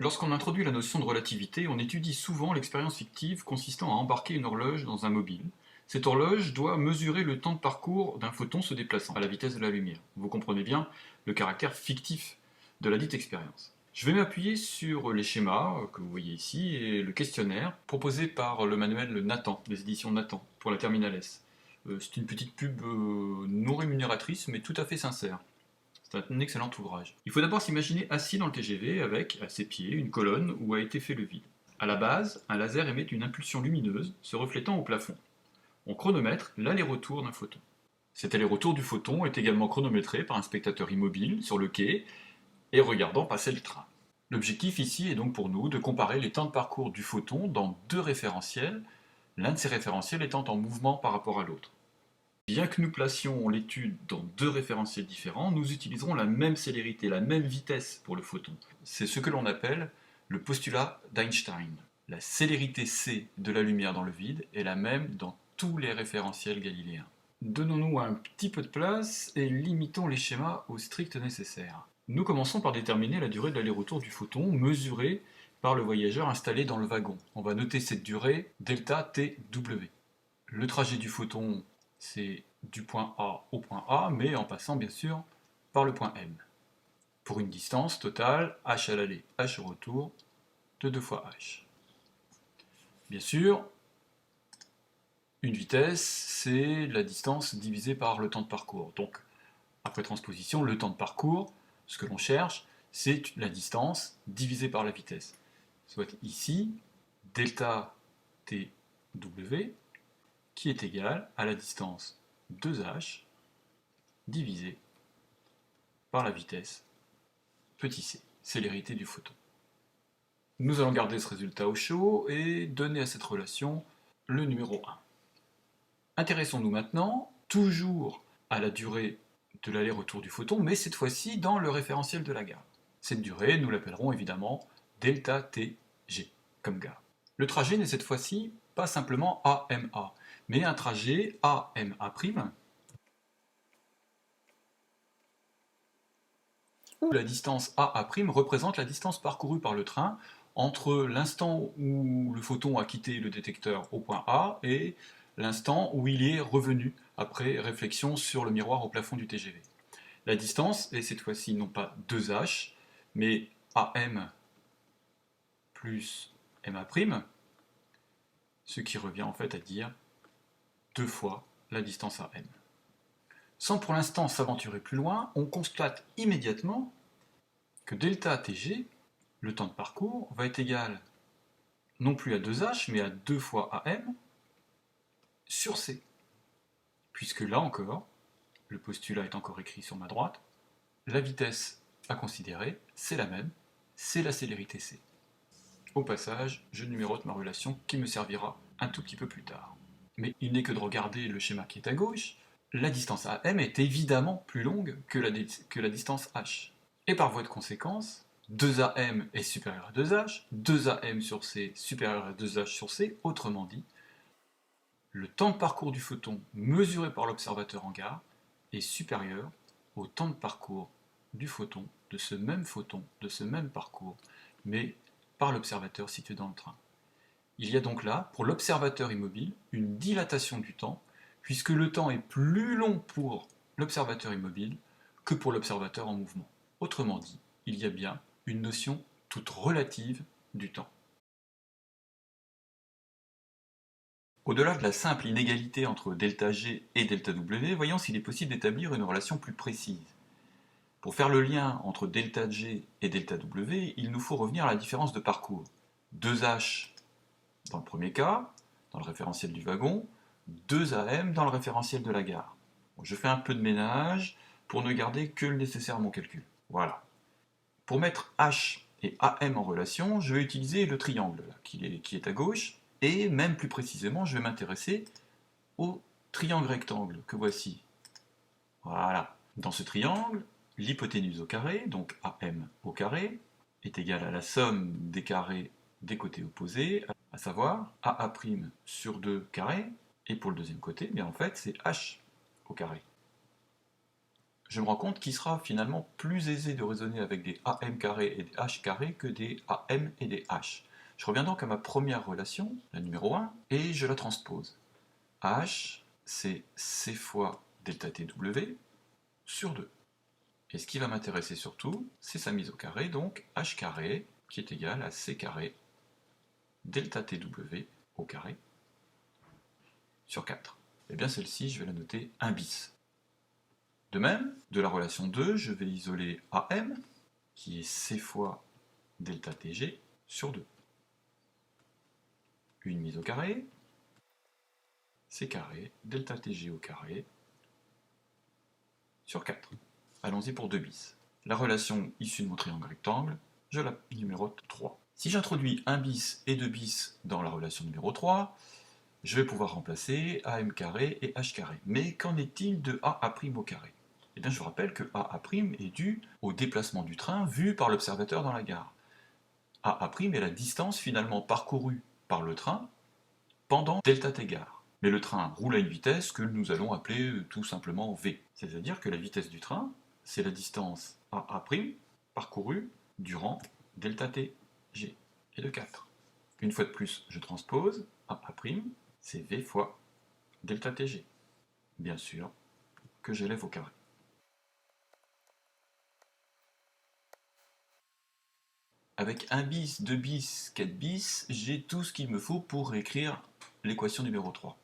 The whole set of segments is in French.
Lorsqu'on introduit la notion de relativité, on étudie souvent l'expérience fictive consistant à embarquer une horloge dans un mobile. Cette horloge doit mesurer le temps de parcours d'un photon se déplaçant à la vitesse de la lumière. Vous comprenez bien le caractère fictif de la dite expérience. Je vais m'appuyer sur les schémas que vous voyez ici et le questionnaire proposé par le manuel Nathan, des éditions Nathan, pour la Terminal S. C'est une petite pub non rémunératrice mais tout à fait sincère. C'est un excellent ouvrage. Il faut d'abord s'imaginer assis dans le TGV avec, à ses pieds, une colonne où a été fait le vide. À la base, un laser émet une impulsion lumineuse se reflétant au plafond. On chronomètre l'aller-retour d'un photon. Cet aller-retour du photon est également chronométré par un spectateur immobile sur le quai et regardant passer le train. L'objectif ici est donc pour nous de comparer les temps de parcours du photon dans deux référentiels, l'un de ces référentiels étant en mouvement par rapport à l'autre. Bien que nous placions l'étude dans deux référentiels différents, nous utiliserons la même célérité, la même vitesse pour le photon. C'est ce que l'on appelle le postulat d'Einstein. La célérité c de la lumière dans le vide est la même dans tous les référentiels galiléens. Donnons-nous un petit peu de place et limitons les schémas au strict nécessaire. Nous commençons par déterminer la durée de l'aller-retour du photon mesurée par le voyageur installé dans le wagon. On va noter cette durée delta TW. Le trajet du photon, c'est du point A au point A, mais en passant bien sûr par le point M. Pour une distance totale, h à l'aller, h au retour, de 2 fois h. Bien sûr, une vitesse, c'est la distance divisée par le temps de parcours. Donc, après transposition, le temps de parcours, ce que l'on cherche, c'est la distance divisée par la vitesse. Soit ici, delta TW, qui est égal à la distance 2h divisé par la vitesse petit c, célérité du photon. Nous allons garder ce résultat au chaud et donner à cette relation le numéro 1. Intéressons-nous maintenant toujours à la durée de l'aller-retour du photon, mais cette fois-ci dans le référentiel de la gare. Cette durée, nous l'appellerons évidemment delta TG, comme gare. Le trajet n'est cette fois-ci pas simplement AMA, mais un trajet AMA', où la distance AA' représente la distance parcourue par le train entre l'instant où le photon a quitté le détecteur au point A et l'instant où il est revenu après réflexion sur le miroir au plafond du TGV. La distance est cette fois-ci non pas 2h, mais AM plus MA', ce qui revient en fait à dire 2 fois la distance AM. Sans pour l'instant s'aventurer plus loin, on constate immédiatement que delta Tg, le temps de parcours, va être égal non plus à 2h, mais à 2 fois AM sur C. Puisque là encore, le postulat est encore écrit sur ma droite, la vitesse à considérer, c'est la même, c'est la célérité c. Au passage, je numérote ma relation qui me servira un tout petit peu plus tard. Mais il n'est que de regarder le schéma qui est à gauche, la distance AM est évidemment plus longue que la distance h. Et par voie de conséquence, 2AM est supérieur à 2h, 2AM sur C supérieur à 2h sur C, autrement dit, le temps de parcours du photon mesuré par l'observateur en gare est supérieur au temps de parcours du photon, de ce même parcours, mais par l'observateur situé dans le train. Il y a donc là, pour l'observateur immobile, une dilatation du temps, puisque le temps est plus long pour l'observateur immobile que pour l'observateur en mouvement. Autrement dit, il y a bien une notion toute relative du temps. Au-delà de la simple inégalité entre ΔG et ΔW, voyons s'il est possible d'établir une relation plus précise. Pour faire le lien entre ΔG et ΔW, il nous faut revenir à la différence de parcours. 2h dans le premier cas, dans le référentiel du wagon, 2AM dans le référentiel de la gare. Bon, je fais un peu de ménage pour ne garder que le nécessaire à mon calcul. Voilà. Pour mettre H et AM en relation, je vais utiliser le triangle là, qui est à gauche, et même plus précisément, je vais m'intéresser au triangle rectangle que voici. Voilà. Dans ce triangle, l'hypoténuse au carré, donc AM au carré, est égale à la somme des carrés des côtés opposés, à savoir AA' sur 2 carré, et pour le deuxième côté, bien en fait, c'est H au carré. je me rends compte qu'il sera finalement plus aisé de raisonner avec des am carrés et des h carrés que des am et des h. Je reviens donc à ma première relation, la numéro 1, et je la transpose. H, c'est c fois delta tw sur 2. Et ce qui va m'intéresser surtout, c'est sa mise au carré, donc h carré, qui est égal à c carré delta tw au carré sur 4. Et bien celle-ci, je vais la noter 1 bis. De même, de la relation 2, je vais isoler AM, qui est C fois delta Tg sur 2. Une mise au carré, C carré, delta Tg au carré, sur 4. Allons-y pour 2 bis. La relation issue de mon triangle rectangle, je la numérote 3. Si j'introduis 1 bis et 2 bis dans la relation numéro 3, je vais pouvoir remplacer AM carré et H carré. Mais qu'en est-il de AA' au carré? Eh bien, je vous rappelle que AA' est dû au déplacement du train vu par l'observateur dans la gare. AA' est la distance finalement parcourue par le train pendant delta t gare. Mais le train roule à une vitesse que nous allons appeler tout simplement V. C'est-à-dire que la vitesse du train, c'est la distance AA' parcourue durant delta t g, et de 4. Une fois de plus, je transpose, AA', c'est V fois delta tg. Bien sûr que j'élève au carré. Avec 1 bis, 2 bis, 4 bis, j'ai tout ce qu'il me faut pour écrire l'équation numéro 3.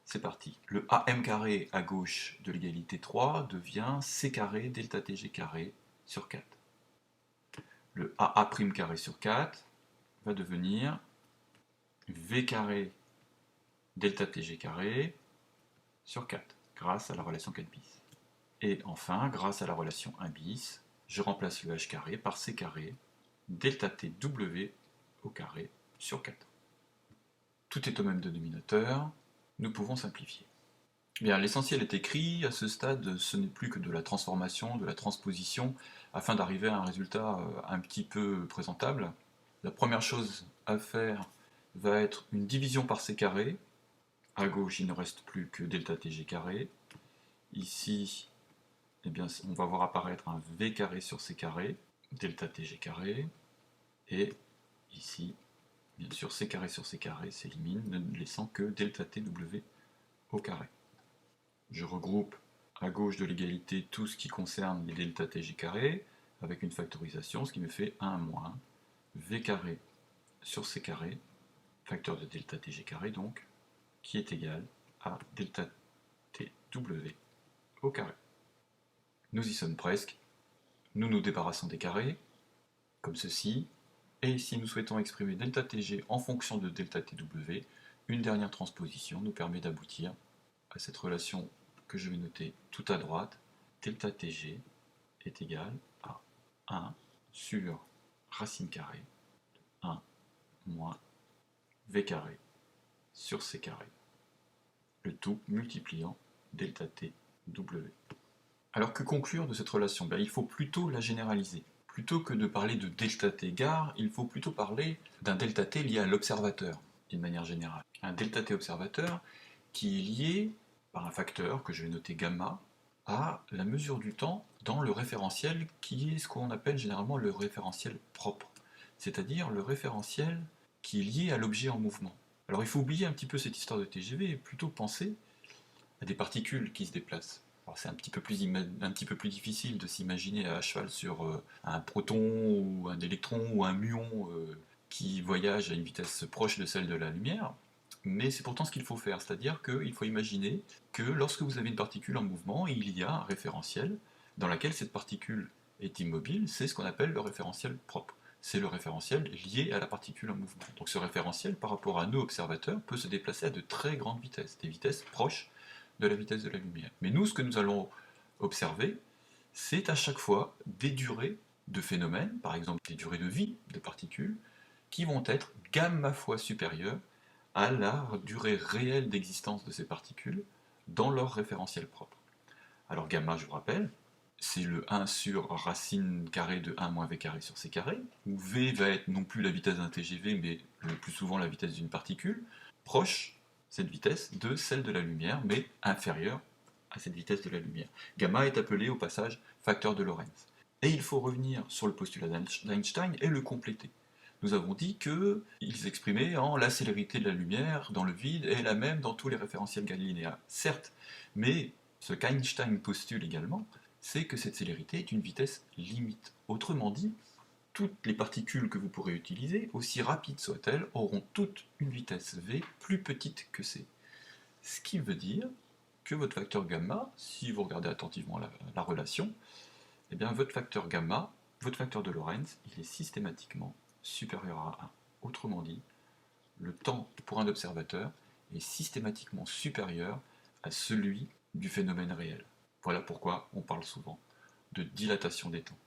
C'est parti. Le AM carré à gauche de l'égalité 3 devient C carré delta Tg carré sur 4. Le AA' carré sur 4 va devenir V carré delta Tg carré sur 4, grâce à la relation 4 bis. Et enfin, grâce à la relation 1 bis, je remplace le H carré par C carré delta tw au carré sur 4. Tout est au même dénominateur, nous pouvons simplifier. Bien, l'essentiel est écrit, à ce stade ce n'est plus que de la transformation, de la transposition, afin d'arriver à un résultat un petit peu présentable. La première chose à faire va être une division par c carré. À gauche, il ne reste plus que delta tg carré. Ici, eh bien, on va voir apparaître un v carré sur c carré, delta tg carré, et ici, bien sûr, c carré sur c carré s'élimine, ne laissant que delta tw au carré. Je regroupe à gauche de l'égalité tout ce qui concerne les delta tg carré, avec une factorisation, ce qui me fait 1 moins v carré sur c carré, facteur de delta tg carré donc, qui est égal à delta tw au carré. Nous y sommes presque, nous nous débarrassons des carrés, comme ceci, et si nous souhaitons exprimer delta tg en fonction de delta tw, une dernière transposition nous permet d'aboutir à cette relation que je vais noter tout à droite, delta tg est égal à 1 sur racine carrée de 1 moins v carré sur c carré, le tout multipliant delta tw. Alors que conclure de cette relation? Il faut plutôt la généraliser. Plutôt que de parler de delta t gare, il faut plutôt parler d'un delta t lié à l'observateur, d'une manière générale. Un delta t observateur qui est lié par un facteur que je vais noter gamma à la mesure du temps dans le référentiel qui est ce qu'on appelle généralement le référentiel propre, c'est-à-dire le référentiel qui est lié à l'objet en mouvement. Alors il faut oublier un petit peu cette histoire de TGV et plutôt penser à des particules qui se déplacent. Alors c'est un petit peu plus difficile de s'imaginer à cheval sur un proton ou un électron ou un muon qui voyage à une vitesse proche de celle de la lumière, mais c'est pourtant ce qu'il faut faire, c'est-à-dire qu'il faut imaginer que lorsque vous avez une particule en mouvement, il y a un référentiel dans lequel cette particule est immobile, c'est ce qu'on appelle le référentiel propre. C'est le référentiel lié à la particule en mouvement. Donc ce référentiel, par rapport à nous observateurs, peut se déplacer à de très grandes vitesses, des vitesses proches de la vitesse de la lumière. Mais nous, ce que nous allons observer, c'est à chaque fois des durées de phénomènes, par exemple des durées de vie de particules, qui vont être gamma fois supérieures à la durée réelle d'existence de ces particules dans leur référentiel propre. Alors gamma, je vous rappelle, c'est le 1 sur racine carrée de 1 moins v carré sur c carré, où v va être non plus la vitesse d'un TGV, mais le plus souvent la vitesse d'une particule, proche, cette vitesse, de celle de la lumière, mais inférieure à cette vitesse de la lumière. Gamma est appelé au passage facteur de Lorentz. Et il faut revenir sur le postulat d'Einstein et le compléter. Nous avons dit qu'ils s'exprimaient en la célérité de la lumière dans le vide est la même dans tous les référentiels galiléens. Certes, mais ce qu'Einstein postule également, c'est que cette célérité est une vitesse limite. Autrement dit, toutes les particules que vous pourrez utiliser, aussi rapides soient-elles, auront toutes une vitesse v plus petite que c. Ce qui veut dire que votre facteur gamma, si vous regardez attentivement la relation, eh bien votre facteur gamma, votre facteur de Lorentz, il est systématiquement supérieur à 1. Autrement dit, le temps pour un observateur est systématiquement supérieur à celui du phénomène réel. Voilà pourquoi on parle souvent de dilatation des temps.